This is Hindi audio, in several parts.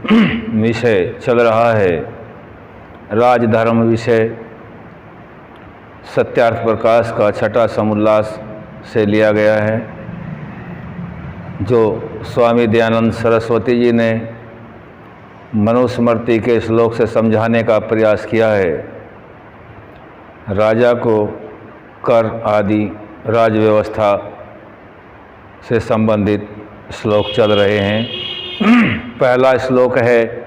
विषय चल रहा है राजधर्म विषय। सत्यार्थ प्रकाश का छठा समुल्लास से लिया गया है, जो स्वामी दयानंद सरस्वती जी ने मनुस्मृति के श्लोक से समझाने का प्रयास किया है। राजा को कर आदि राज व्यवस्था से संबंधित श्लोक चल रहे हैं। पहला श्लोक है,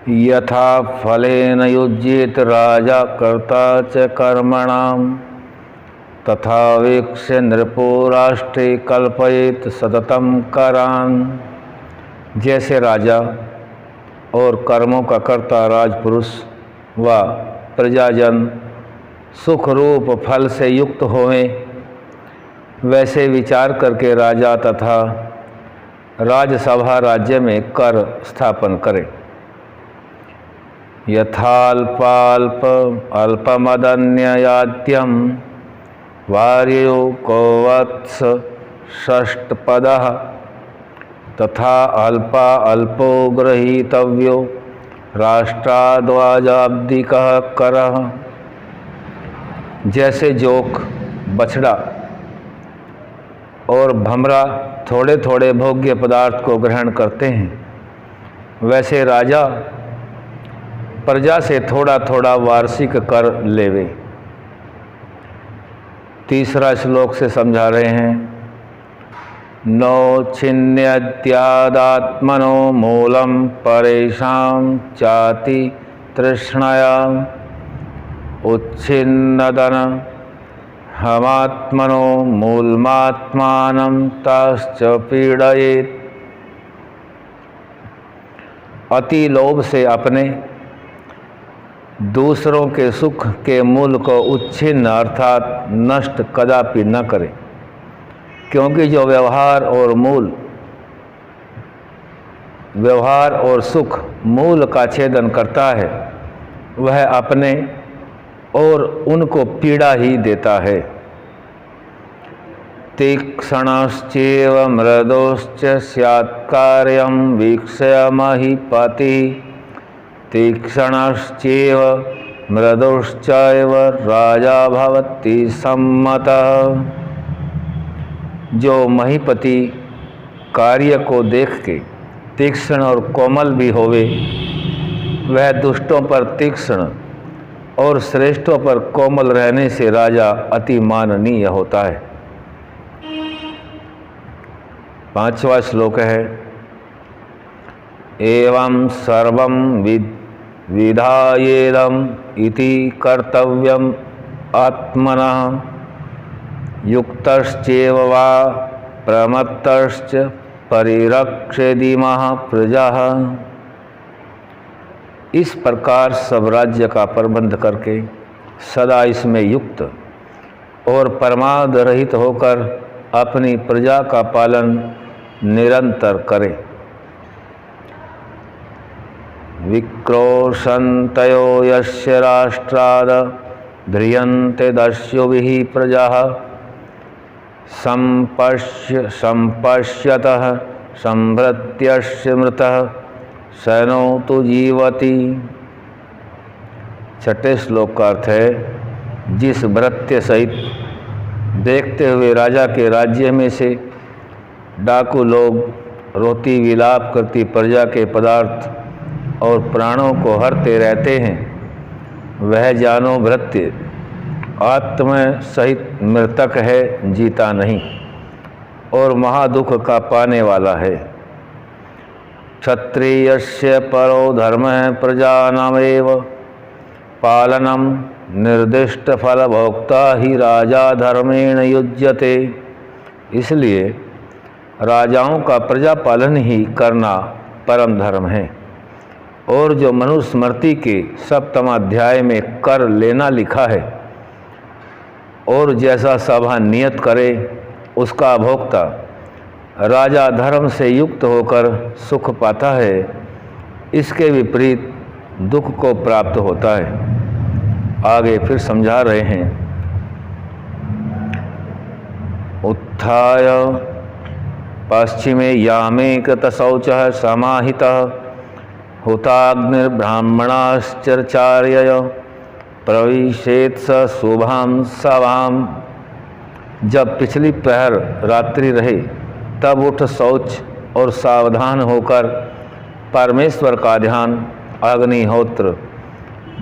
यथा फलेन युज्येत राजा कर्ता च कर्मणाम तथा वीक्ष्य नृपो राष्ट्रे कल्पयेत सततम करान। जैसे राजा और कर्मों का कर्ता राजपुरुष व प्रजाजन सुख रूप फल से युक्त होवें, वैसे विचार करके राजा तथा राजसभा राज्य में कर स्थापन करें। यथाल्पाल्प अल्पमदन्ययाद्यम वार्यो कौवत्स षष्टपदः तथा अल्पा अल्पो गृहीतव्यो राष्ट्राद्वाजाब्दिकः करः। जैसे जोक, बछड़ा और भमरा थोड़े थोड़े भोग्य पदार्थ को ग्रहण करते हैं, वैसे राजा प्रजा से थोड़ा थोड़ा वार्षिक कर लेवे। तीसरा श्लोक से समझा रहे हैं, नौ छिन्यत्यादात्मनो मूलम परेशां चाति तृष्णया उच्छिन्नदन हमात्मनो मूलमात्मानं ताश्च पीड़येत्। अति लोभ से अपने दूसरों के सुख के मूल को उच्छिन्न अर्थात नष्ट कदापि न करे, क्योंकि जो व्यवहार और सुख मूल का छेदन करता है, वह अपने और उनको पीड़ा ही देता है। तीक्ष्णश्चैव मृदोश्च स्यात् कार्यं वीक्ष्य महीपतिः तीक्ष्णश्चैव मृदुश्चैव राजा भवति सम्मतः। जो महीपति कार्य को देख के तीक्ष्ण और कोमल भी होवे, वह दुष्टों पर तीक्ष्ण और श्रेष्ठों पर कोमल रहने से राजा अति माननीय होता है। पांचवा श्लोक है, एवं सर्वं विधायेदम इति कर्तव्यम आत्मनः युक्तश्चैव वा प्रमत्तश्च परिरक्षेदिमः प्रजाः। इस प्रकार सब राज्य का प्रबंध करके सदा इसमें युक्त और प्रमाद रहित होकर अपनी प्रजा का पालन निरंतर करें। विक्रोशन्तयो यस्य राष्ट्राद ध्रियन्ते दस्युभिः प्रजाः संपश्यतः संभृत्यस्य मृतः सैनो तु जीवति। छठे श्लोक का अर्थ है, जिस भृत्य सहित देखते हुए राजा के राज्य में से डाकू लोग रोती विलाप करती प्रजा के पदार्थ और प्राणों को हरते रहते हैं, वह जानो भृत्य आत्म सहित मृतक है, जीता नहीं और महादुख का पाने वाला है। क्षत्रियस्य परो धर्मः प्रजानामेव पालनम निर्दिष्ट फल भोक्ता ही राजा धर्मेण युज्यते। इसलिए राजाओं का प्रजा पालन ही करना परम धर्म है, और जो मनुस्मृति के सप्तम अध्याय में कर लेना लिखा है और जैसा सभा नियत करे, उसका भोक्ता राजा धर्म से युक्त होकर सुख पाता है, इसके विपरीत दुख को प्राप्त होता है। आगे फिर समझा रहे हैं, उत्थाय पश्चिमे यामे कृतशौचः समाहितः हुताग्निर्ब्राह्मणाश्चर्चार्यय प्रविशेत स शुभां सभाम। जब पिछली पहर रात्रि रहे तब उठ शौच और सावधान होकर परमेश्वर का ध्यान, अग्निहोत्र,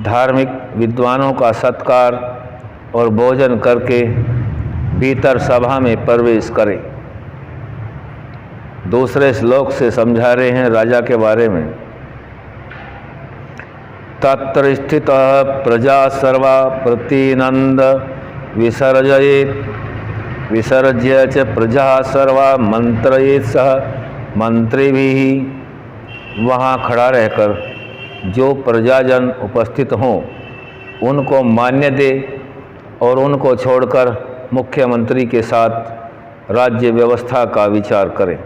धार्मिक विद्वानों का सत्कार और भोजन करके भीतर सभा में प्रवेश करे। दूसरे श्लोक से समझा रहे हैं राजा के बारे में। तत्र स्थितः प्रजा सर्वा प्रतिनंद विसर्जयेत् विसर्ज्य च प्रजा सर्वा मंत्रयेत् सह मंत्रिभिः। वहाँ खड़ा रहकर जो प्रजाजन उपस्थित हों उनको मान्य दे और उनको छोड़कर मुख्यमंत्री के साथ राज्य व्यवस्था का विचार करें।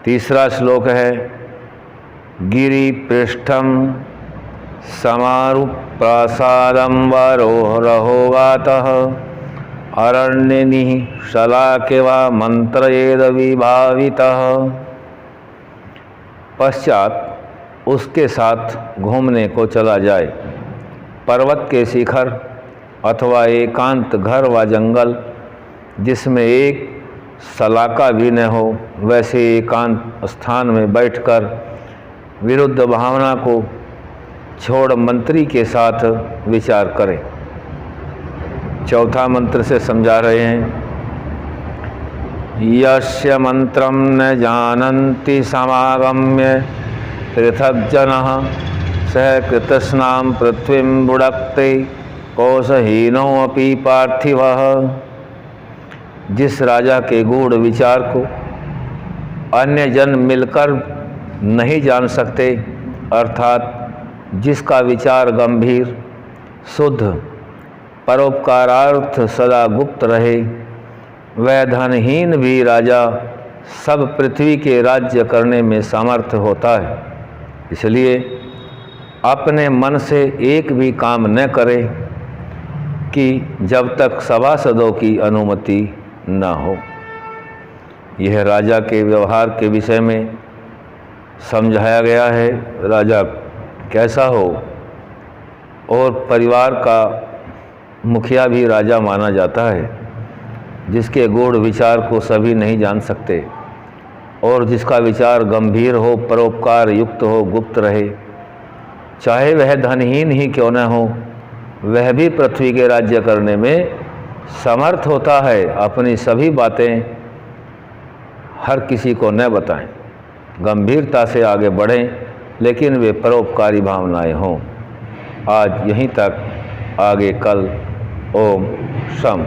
तीसरा श्लोक है गिरि पृष्ठम समारुप्रासादं वरोहरहोगातः अरण्यनिः शलाके वा मंत्रयेद विभावितः। पश्चात उसके साथ घूमने को चला जाए। पर्वत के शिखर अथवा एकांत घर व जंगल जिसमें एक सलाका भी न हो, वैसे एकांत स्थान में बैठकर विरुद्ध भावना को छोड़ मंत्री के साथ विचार करें। चौथा मंत्र से समझा रहे हैं यस्य मंत्रम न जानन्ति समागम्य पृथग्जनः सह कृतस्नां पृथ्वीं बुडक्ते कोशहीनोऽपि पार्थिवः। जिस राजा के गूढ़ विचार को अन्य जन मिलकर नहीं जान सकते, अर्थात जिसका विचार गंभीर, शुद्ध, परोपकारार्थ सदा गुप्त रहे, वह धनहीन भी राजा सब पृथ्वी के राज्य करने में समर्थ होता है। इसलिए अपने मन से एक भी काम न करे कि जब तक सभासदों की अनुमति न हो। यह राजा के व्यवहार के विषय में समझाया गया है। राजा कैसा हो, और परिवार का मुखिया भी राजा माना जाता है, जिसके गूढ़ विचार को सभी नहीं जान सकते और जिसका विचार गंभीर हो, परोपकार युक्त हो, गुप्त रहे। चाहे वह धनहीन ही क्यों न हो, वह भी पृथ्वी के राज्य करने में समर्थ होता है। अपनी सभी बातें हर किसी को न बताएं, गंभीरता से आगे बढ़ें, लेकिन वे परोपकारी भावनाएं हों। आज यहीं तक, आगे कल। ओम शम।